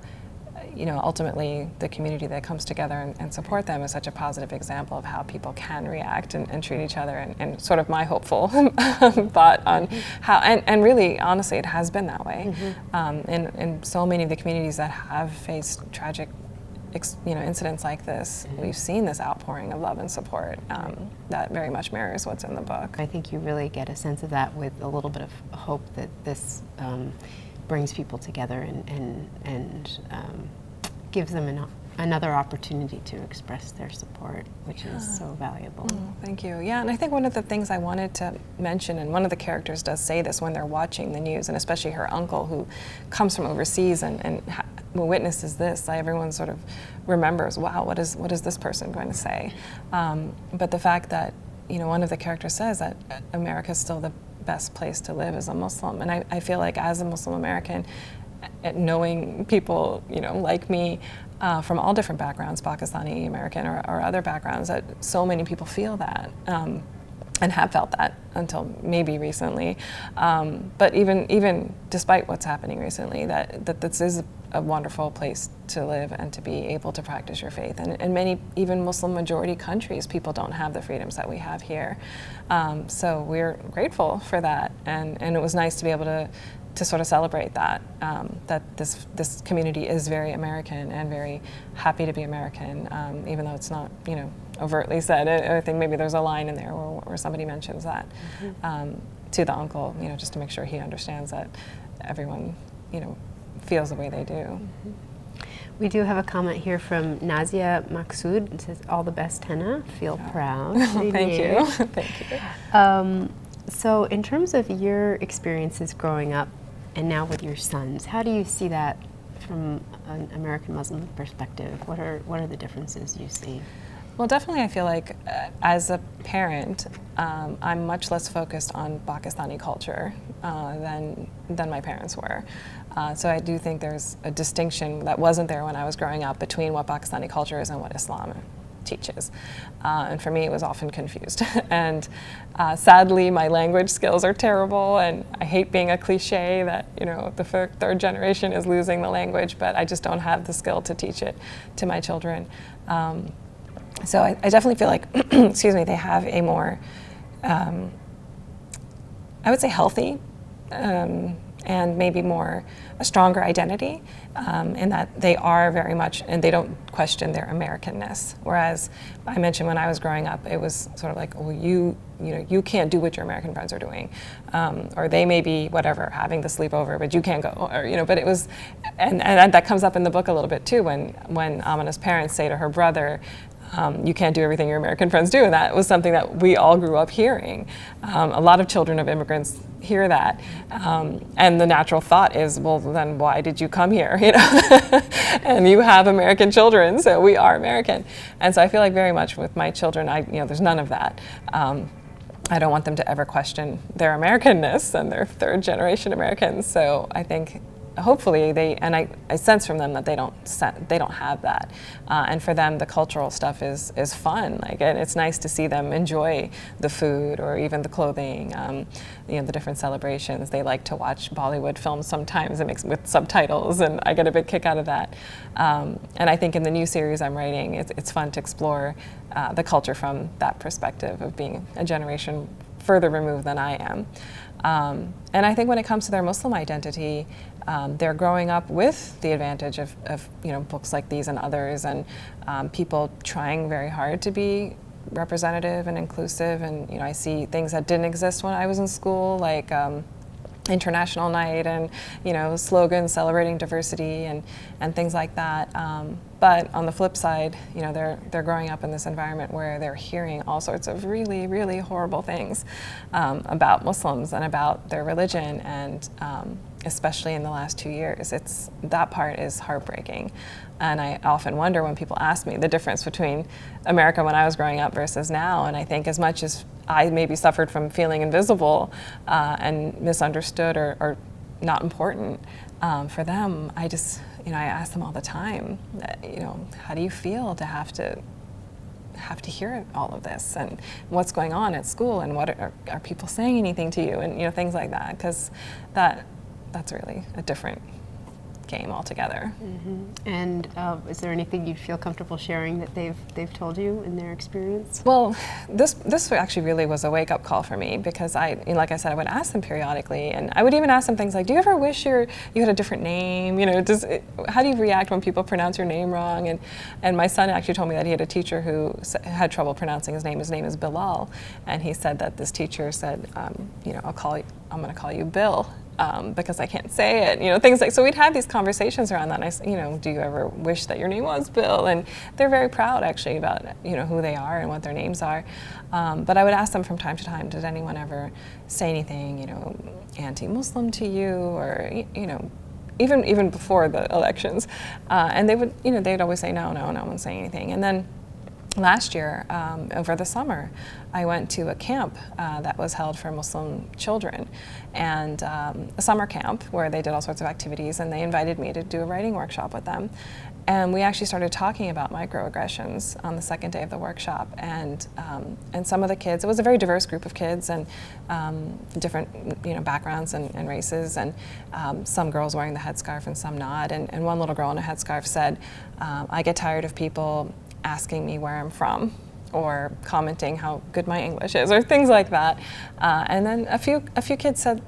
ultimately the community that comes together and support them is such a positive example of how people can react and treat each other, and sort of my hopeful thought on how, and really honestly it has been that way. In so many of the communities that have faced tragic incidents like this, we've seen this outpouring of love and support that very much mirrors what's in the book. I think you really get a sense of that with a little bit of hope that this brings people together and gives them another opportunity to express their support, which is so valuable. Thank you. Yeah, and I think one of the things I wanted to mention, and one of the characters does say this when they're watching the news, and especially her uncle who comes from overseas and witnesses this, everyone sort of remembers, wow, what is this person going to say? But the fact that one of the characters says that America is still the best place to live as a Muslim, and I feel like as a Muslim American, knowing people like me from all different backgrounds, Pakistani, American, or other backgrounds, that so many people feel that. And have felt that until maybe recently, but even despite what's happening recently, that this is a wonderful place to live and to be able to practice your faith. And in many, even Muslim majority countries, people don't have the freedoms that we have here. So we're grateful for that, and it was nice to be able to sort of celebrate that, that this community is very American and very happy to be American, even though it's not overtly said. I think maybe there's a line in there where somebody mentions that to the uncle, just to make sure he understands that everyone, feels the way they do. We do have a comment here from Nazia Maksoud. It says, "All the best, Hena. Feel proud." Thank you. Thank you. So in terms of your experiences growing up and now with your sons, how do you see that from an American Muslim perspective? What are the differences you see? Well, definitely I feel like as a parent, I'm much less focused on Pakistani culture than my parents were. So I do think there's a distinction that wasn't there when I was growing up between what Pakistani culture is and what Islam teaches. And for me, it was often confused. And sadly, my language skills are terrible, and I hate being a cliche that, the third generation is losing the language, but I just don't have the skill to teach it to my children. So I definitely feel like, excuse me, they have a more, I would say healthy, and maybe more a stronger identity, in that they are very much, and they don't question their Americanness. Whereas I mentioned when I was growing up, it was sort of like, well, you can't do what your American friends are doing, or they may be whatever having the sleepover, but you can't go, or But it was, and that comes up in the book a little bit too, when Amina's parents say to her brother, you can't do everything your American friends do, and that was something that we all grew up hearing. A lot of children of immigrants hear that, and the natural thought is, well, then why did you come here? And you have American children, so we are American. And so I feel like very much with my children, there's none of that. I don't want them to ever question their Americanness, and they're third generation Americans. So I think hopefully I sense from them that they don't have that, and for them the cultural stuff is fun. And it's nice to see them enjoy the food or even the clothing, the different celebrations. They like to watch Bollywood films sometimes with subtitles, and I get a big kick out of that. And I think in the new series I'm writing, it's fun to explore the culture from that perspective of being a generation further removed than I am. And I think when it comes to their Muslim identity, they're growing up with the advantage of books like these and others, and people trying very hard to be representative and inclusive. And I see things that didn't exist when I was in school, like international night and, slogans celebrating diversity and things like that. But on the flip side, they're growing up in this environment where they're hearing all sorts of really, really horrible things about Muslims and about their religion, and especially in the last 2 years, that part is heartbreaking. And I often wonder when people ask me the difference between America when I was growing up versus now, and I think as much as I maybe suffered from feeling invisible and misunderstood or not important, for them, I ask them all the time, how do you feel to have to hear all of this, and what's going on at school, and what are people saying anything to you, and things like that, because that's really a different game altogether. Mm-hmm. And is there anything you'd feel comfortable sharing that they've told you in their experience? Well, this actually really was a wake-up call for me, because like I said, I would ask them periodically, and I would even ask them things like, do you ever wish you had a different name? How do you react when people pronounce your name wrong? And my son actually told me that he had a teacher who had trouble pronouncing his name. His name is Bilal, and he said that this teacher said, I'm going to call you Bill. Because I can't say it, things like, so we'd have these conversations around that, and do you ever wish that your name was Bill? And they're very proud actually about, who they are and what their names are. But I would ask them from time to time, did anyone ever say anything, anti-Muslim to you, or, even before the elections? And they would, they'd always say, no one's saying anything. And then last year, over the summer, I went to a camp that was held for Muslim children, and a summer camp where they did all sorts of activities, and they invited me to do a writing workshop with them. And we actually started talking about microaggressions on the second day of the workshop, and some of the kids, it was a very diverse group of kids, and different backgrounds and races, and some girls wearing the headscarf and some not, and one little girl in a headscarf said, I get tired of people asking me where I'm from, or commenting how good my English is, or things like that. And then a few kids said,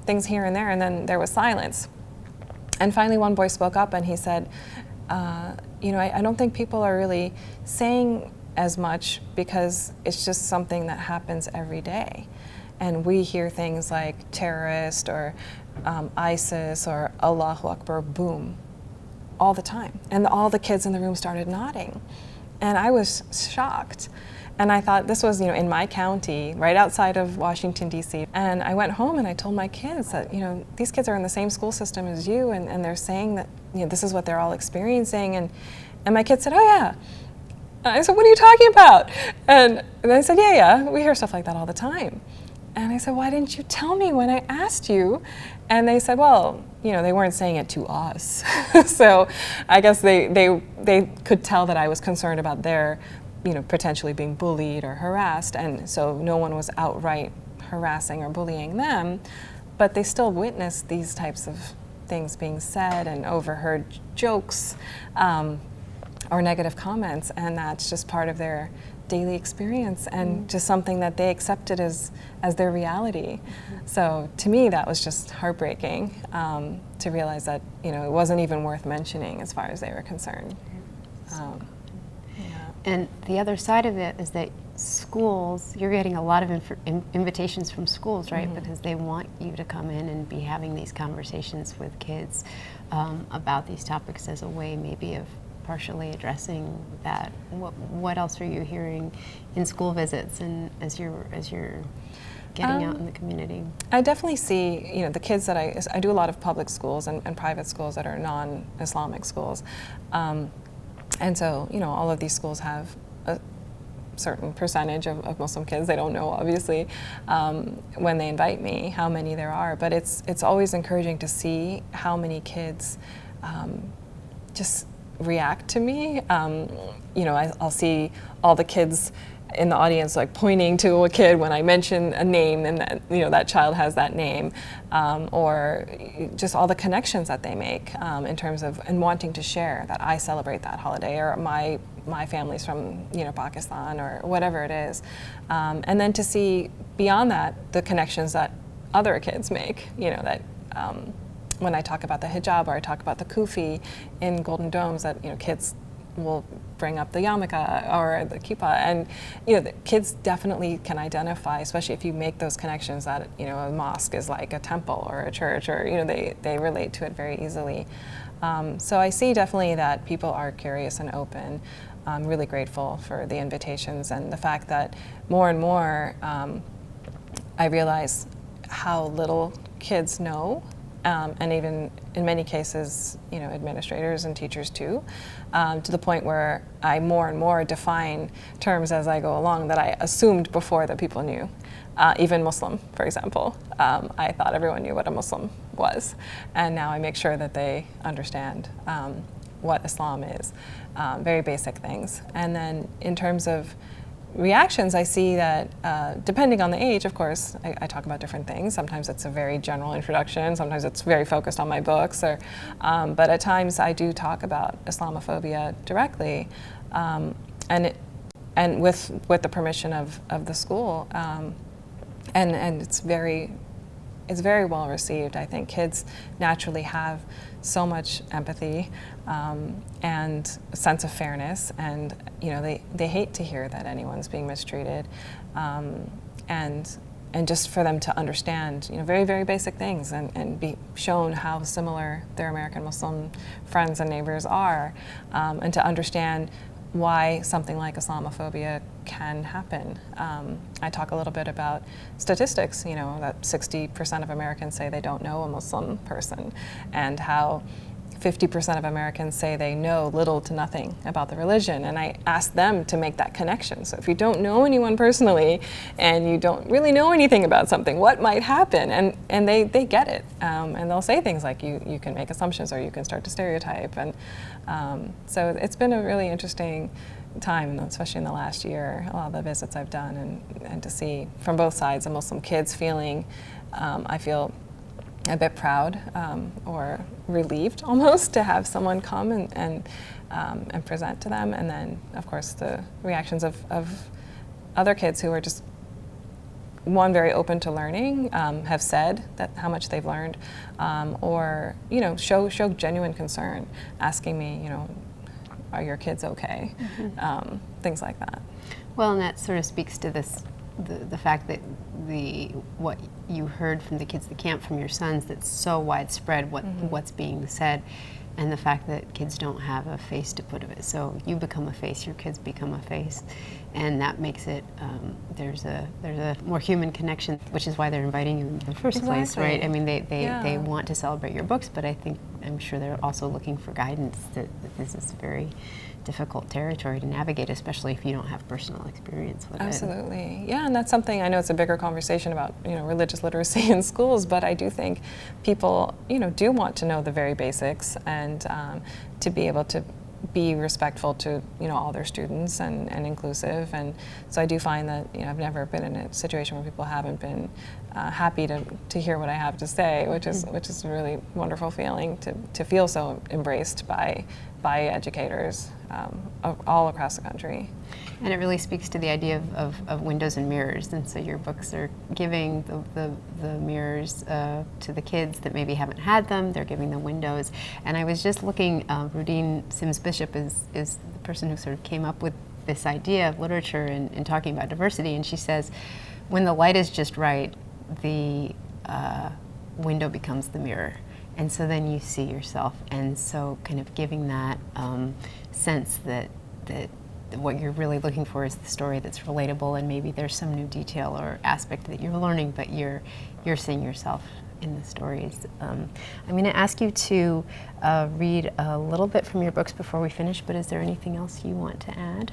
things here and there, and then there was silence. And finally one boy spoke up and he said, I don't think people are really saying as much because it's just something that happens every day. And we hear things like terrorist or ISIS or Allahu Akbar, boom, all the time. And all the kids in the room started nodding. And I was shocked. And I thought this was, in my county, right outside of Washington, D.C. And I went home and I told my kids that, these kids are in the same school system as you, and they're saying that, this is what they're all experiencing. And my kids said, oh yeah. I said, what are you talking about? And they said, yeah, we hear stuff like that all the time. And I said, why didn't you tell me when I asked you? And they said, well, they weren't saying it to us. So I guess they could tell that I was concerned about their, potentially being bullied or harassed. And so no one was outright harassing or bullying them, but they still witnessed these types of things being said and overheard jokes or negative comments. And that's just part of their daily experience and just something that they accepted as their reality. So to me, that was just heartbreaking to realize that it wasn't even worth mentioning as far as they were concerned. Yeah. And the other side of it is that schools, you're getting a lot of invitations from schools, right? Mm-hmm. Because they want you to come in and be having these conversations with kids about these topics as a way maybe of partially addressing that. What else are you hearing in school visits and as you're getting out in the community? I definitely see, the kids that I do a lot of public schools and private schools that are non-Islamic schools. And so, all of these schools have a certain percentage of Muslim kids. They don't know, obviously, when they invite me, how many there are. But it's always encouraging to see how many kids just react to me. I'll see all the kids in the audience like pointing to a kid when I mention a name and that that child has that name, or just all the connections that they make in terms of and wanting to share that I celebrate that holiday, or my family's from Pakistan, or whatever it is, and then to see beyond that the connections that other kids make. That when I talk about the hijab or I talk about the kufi in Golden Domes, that kids will bring up the yarmulke or the kippah, and the kids definitely can identify, especially if you make those connections that a mosque is like a temple or a church, or they relate to it very easily. So I see definitely that people are curious and open. I'm really grateful for the invitations and the fact that more and more I realize how little kids know, and even in many cases, administrators and teachers too, to the point where I more and more define terms as I go along that I assumed before that people knew. Even Muslim, for example. I thought everyone knew what a Muslim was, and now I make sure that they understand what Islam is, very basic things. And then in terms of reactions, I see that depending on the age, of course, I talk about different things. Sometimes it's a very general introduction, sometimes it's very focused on my books, but at times I do talk about Islamophobia directly, and with the permission of the school, and it's very well received. I think kids naturally have so much empathy and a sense of fairness, and they hate to hear that anyone's being mistreated, and just for them to understand very, very basic things and be shown how similar their American Muslim friends and neighbors are, and to understand why something like Islamophobia can happen. I talk a little bit about statistics, that 60% of Americans say they don't know a Muslim person, and how 50% of Americans say they know little to nothing about the religion. And I ask them to make that connection. So if you don't know anyone personally and you don't really know anything about something, what might happen? And they get it. And they'll say things like, you can make assumptions, or you can start to stereotype. And so it's been a really interesting time, especially in the last year, a lot of the visits I've done, and to see from both sides, the Muslim kids feeling, I feel a bit proud or relieved almost to have someone come and present to them. And then, of course, the reactions of other kids who are just, one, very open to learning, have said that how much they've learned, or show genuine concern, asking me, are your kids okay? Mm-hmm. Things like that. Well, and that sort of speaks to the fact that what you heard from the kids at the camp, from your sons, that's so widespread, what's being said, and the fact that kids don't have a face to put of it. So you become a face, your kids become a face, and that makes it, there's a more human connection, which is why they're inviting you in the first place, right? I mean, they want to celebrate your books, but I'm sure they're also looking for guidance that this is very difficult territory to navigate, especially if you don't have personal experience with it. Absolutely. Yeah, and that's something, I know it's a bigger conversation about, religious literacy in schools, but I do think people, do want to know the very basics, and to be able to be respectful to, all their students and inclusive. And so I do find that, I've never been in a situation where people haven't been happy to hear what I have to say, which is a really wonderful feeling, to feel so embraced by educators all across the country. And it really speaks to the idea of windows and mirrors, and so your books are giving the mirrors to the kids that maybe haven't had them. They're giving them windows. And I was just looking, Rudine Sims Bishop is the person who sort of came up with this idea of literature and talking about diversity, and she says, when the light is just right, the window becomes the mirror. And so then you see yourself, and so kind of giving that sense that what you're really looking for is the story that's relatable, and maybe there's some new detail or aspect that you're learning, but you're seeing yourself in the stories. I'm going to ask you to read a little bit from your books before we finish, but is there anything else you want to add?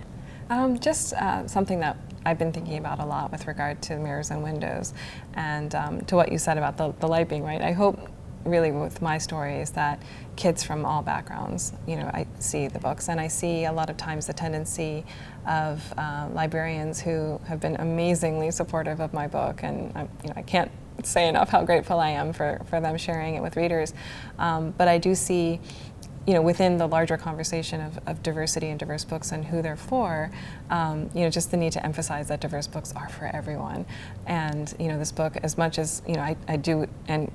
Just something that I've been thinking about a lot with regard to mirrors and windows, and to what you said about the light being right. I hope really with my story is that kids from all backgrounds, I see the books, and I see a lot of times the tendency of librarians who have been amazingly supportive of my book, and I can't say enough how grateful I am for them sharing it with readers. But I do see, within the larger conversation of diversity and diverse books and who they're for, just the need to emphasize that diverse books are for everyone. And this book, as much as I do, and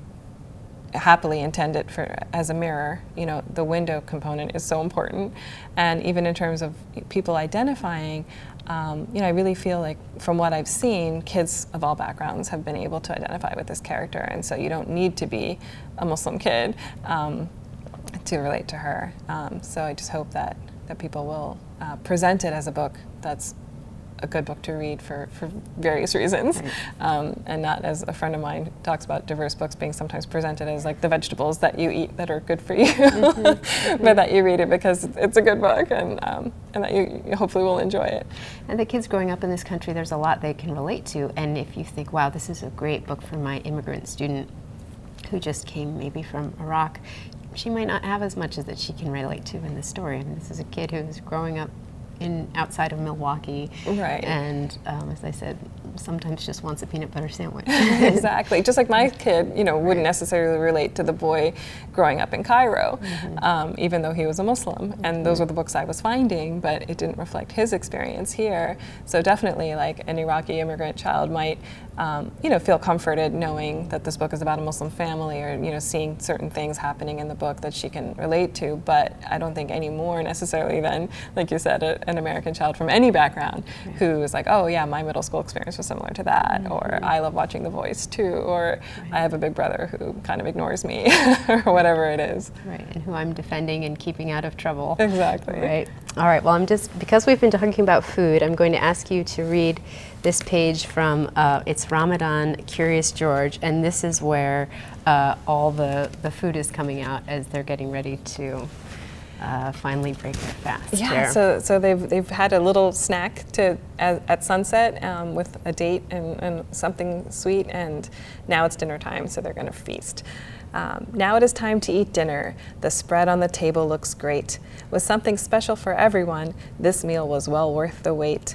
happily intend it as a mirror. You know, the window component is so important. And even in terms of people identifying, you know, I really feel like from what I've seen, kids of all backgrounds have been able to identify with this character. And so you don't need to be a Muslim kid to relate to her. So I just hope that people will present it as a book that's a good book to read for various reasons, right. And not, as a friend of mine talks about, diverse books being sometimes presented as like the vegetables that you eat that are good for you, but that you read it because it's a good book, and that you hopefully will enjoy it. And the kids growing up in this country, there's a lot they can relate to, and if you think, wow, this is a great book for my immigrant student who just came maybe from Iraq, she might not have as much as that she can relate to in this story. I mean, this is a kid who's growing up outside of Milwaukee, right? And as I said, sometimes just wants a peanut butter sandwich. Exactly. Just like my kid, you know, wouldn't necessarily relate to the boy growing up in Cairo, even though he was a Muslim. And those were the books I was finding, but it didn't reflect his experience here. So definitely, like an Iraqi immigrant child might, you know, feel comforted knowing that this book is about a Muslim family, or, you know, seeing certain things happening in the book that she can relate to. But I don't think any more necessarily than, like you said, an American child from any background who is like, oh yeah, my middle school experience was similar to that, or I love watching The Voice too, or I have a big brother who kind of ignores me, or whatever it is. Right, and who I'm defending and keeping out of trouble. Exactly. Right. All right, well, because we've been talking about food, I'm going to ask you to read this page from, it's Ramadan, Curious George, and this is where all the food is coming out as they're getting ready to finally break their fast. Yeah, so they've had a little snack at sunset with a date and something sweet, and now it's dinner time, so they're going to feast. Now it is time to eat dinner. The spread on the table looks great. With something special for everyone, this meal was well worth the wait.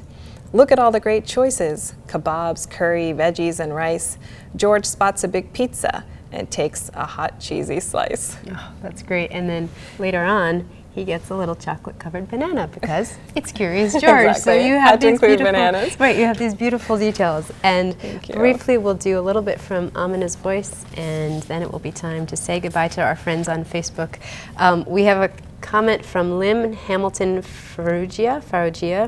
Look at all the great choices: kebabs, curry, veggies, and rice. George spots a big pizza and takes a hot, cheesy slice. Oh, that's great. And then later on, he gets a little chocolate-covered banana because it's Curious George. Exactly. So you have these beautiful bananas. Right, you have these beautiful details. And briefly, we'll do a little bit from Amina's voice, and then it will be time to say goodbye to our friends on Facebook. We have a comment from Lim Hamilton Farougia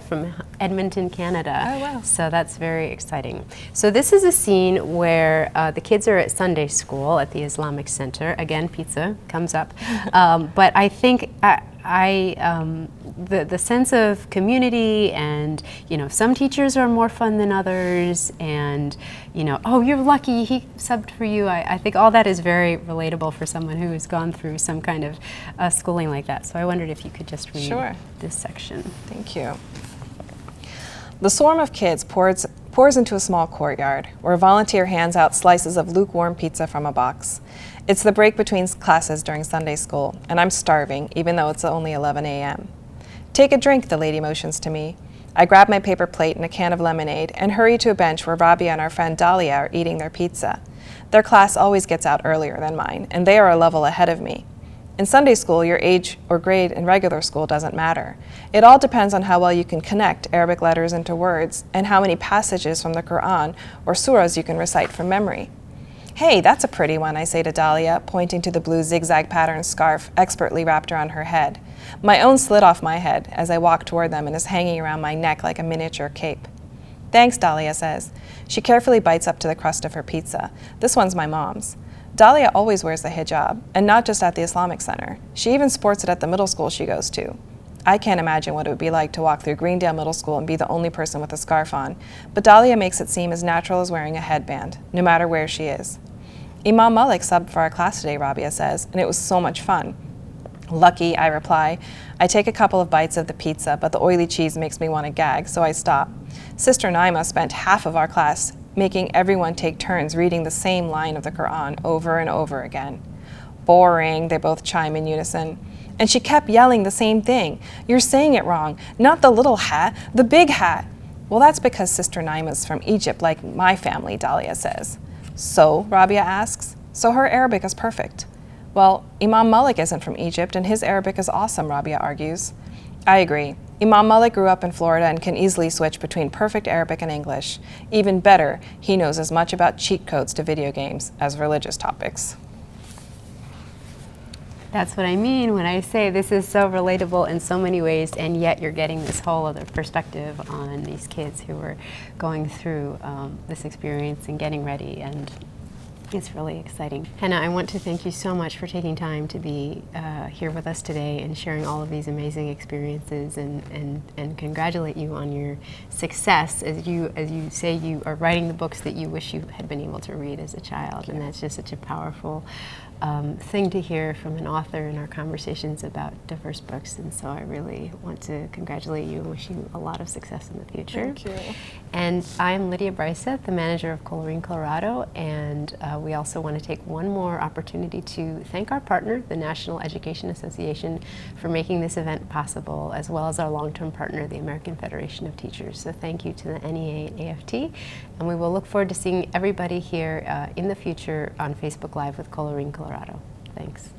from Edmonton, Canada. Oh, wow. So that's very exciting. So this is a scene where the kids are at Sunday school at the Islamic Center. Again, pizza comes up. But I think the sense of community, and, you know, some teachers are more fun than others, and, you know, oh, you're lucky he subbed for you. I think all that is very relatable for someone who has gone through some kind of schooling like that. So I wondered if you could just read this section. Thank you. The swarm of kids pours into a small courtyard where a volunteer hands out slices of lukewarm pizza from a box. It's the break between classes during Sunday school, and I'm starving, even though it's only 11 a.m. Take a drink, the lady motions to me. I grab my paper plate and a can of lemonade and hurry to a bench where Rabia and our friend Dahlia are eating their pizza. Their class always gets out earlier than mine, and they are a level ahead of me. In Sunday school, your age or grade in regular school doesn't matter. It all depends on how well you can connect Arabic letters into words and how many passages from the Quran or surahs you can recite from memory. Hey, that's a pretty one, I say to Dahlia, pointing to the blue zigzag pattern scarf expertly wrapped around her head. My own slid off my head as I walk toward them and is hanging around my neck like a miniature cape. Thanks, Dahlia says. She carefully bites up to the crust of her pizza. This one's my mom's. Dahlia always wears the hijab, and not just at the Islamic Center. She even sports it at the middle school she goes to. I can't imagine what it would be like to walk through Greendale Middle School and be the only person with a scarf on, but Dahlia makes it seem as natural as wearing a headband, no matter where she is. Imam Malik subbed for our class today, Rabia says, and it was so much fun. Lucky, I reply. I take a couple of bites of the pizza, but the oily cheese makes me want to gag, so I stop. Sister Naima spent half of our class making everyone take turns reading the same line of the Quran over and over again. Boring, they both chime in unison. And she kept yelling the same thing. You're saying it wrong. Not the little hat, the big hat. Well, that's because Sister Naima's from Egypt, like my family, Dahlia says. So, Rabia asks, so her Arabic is perfect. Well, Imam Malik isn't from Egypt, and his Arabic is awesome, Rabia argues. I agree. Imam Malik grew up in Florida and can easily switch between perfect Arabic and English. Even better, he knows as much about cheat codes to video games as religious topics. That's what I mean when I say this is so relatable in so many ways, and yet you're getting this whole other perspective on these kids who are going through this experience and getting ready, and it's really exciting. Hena, I want to thank you so much for taking time to be here with us today and sharing all of these amazing experiences, and congratulate you on your success as you say you are writing the books that you wish you had been able to read as a child, and that's just such a powerful thing to hear from an author in our conversations about diverse books, and so I really want to congratulate you and wish you a lot of success in the future. Thank you. And I'm Lydia Bryseth, the manager of Colorin, Colorado, and we also want to take one more opportunity to thank our partner, the National Education Association, for making this event possible, as well as our long-term partner, the American Federation of Teachers. So thank you to the NEA and AFT, and we will look forward to seeing everybody here in the future on Facebook Live with Colorin, Colorado. Thanks.